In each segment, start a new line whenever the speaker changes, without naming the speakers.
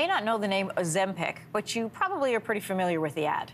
may not know the name Ozempic, but you probably are pretty familiar with the ad.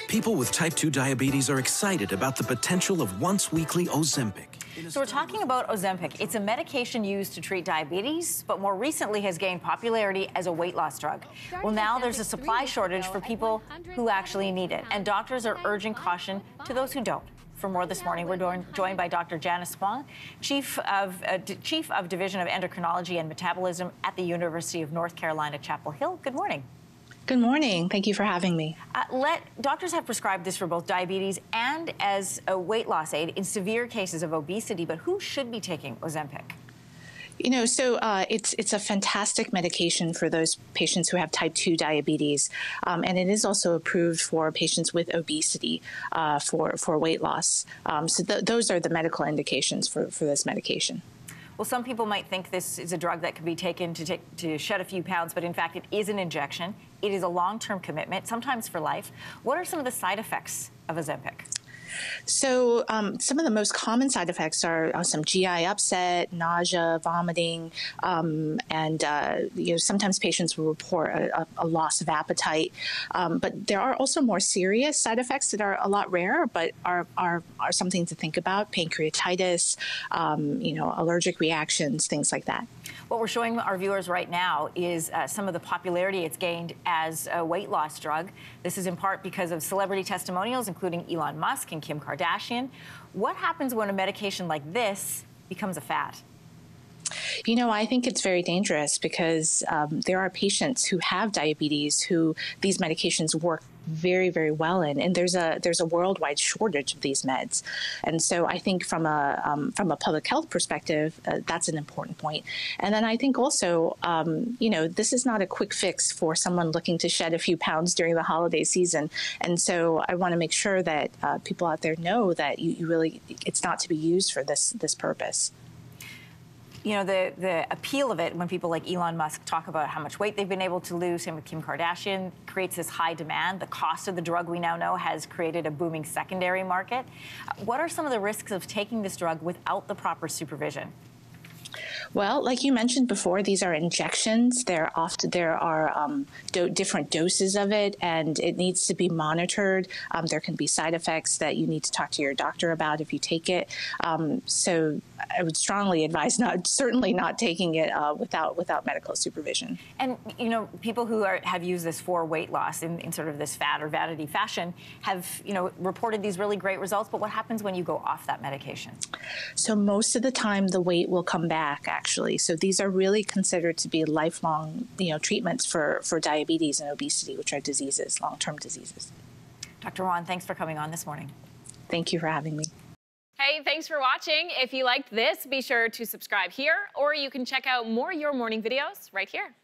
People with type 2 diabetes are excited about the potential of once-weekly Ozempic.
So we're talking about Ozempic. It's a medication used to treat diabetes, but more recently has gained popularity as a weight loss drug. Well, now there's a supply shortage for people who actually need it, and doctors are urging caution to those who don't. For more this morning, we're joined by Dr. Janice Spong, Chief of Division of Endocrinology and Metabolism at the University of North Carolina, Chapel Hill. Good morning.
Good morning. Thank you for having me.
Doctors have prescribed this for both diabetes and as a weight loss aid in severe cases of obesity, but who should be taking Ozempic?
You know, it's a fantastic medication for those patients who have type 2 diabetes, and it is also approved for patients with obesity for weight loss. Those are the medical indications for this medication.
Well, some people might think this is a drug that can be taken to shed a few pounds, but in fact, it is an injection. It is a long-term commitment, sometimes for life. What are some of the side effects of Ozempic?
So some of the most common side effects are some GI upset, nausea, vomiting, and sometimes patients will report a loss of appetite. But there are also more serious side effects that are a lot rarer, but are something to think about: pancreatitis, allergic reactions, things like that.
What we're showing our viewers right now is some of the popularity it's gained as a weight loss drug. This is in part because of celebrity testimonials, including Elon Musk and Kim Kardashian. What happens when a medication like this becomes a fad?
You know, I think it's very dangerous because there are patients who have diabetes who these medications work very, very well in, and there's a worldwide shortage of these meds. And so I think from a public health perspective, that's an important point. And then I think also, this is not a quick fix for someone looking to shed a few pounds during the holiday season. And so I want to make sure that people out there know that it's not to be used for this purpose.
You know, the appeal of it, when people like Elon Musk talk about how much weight they've been able to lose, same with Kim Kardashian, creates this high demand. The cost of the drug, we now know, has created a booming secondary market. What are some of the risks of taking this drug without the proper supervision?
Well, like you mentioned before, these are injections. There are different doses of it, and it needs to be monitored. There can be side effects that you need to talk to your doctor about if you take it. So I would strongly advise certainly not taking it without medical supervision.
And people who have used this for weight loss in sort of this fad or vanity fashion have reported these really great results. But what happens when you go off that medication?
So most of the time, the weight will come back, actually. So these are really considered to be lifelong, treatments for diabetes and obesity, which are diseases, long-term diseases.
Dr. Wan, thanks for coming on this morning.
Thank you for having me.
Hey, thanks for watching. If you liked this, be sure to subscribe here, or you can check out more Your Morning videos right here.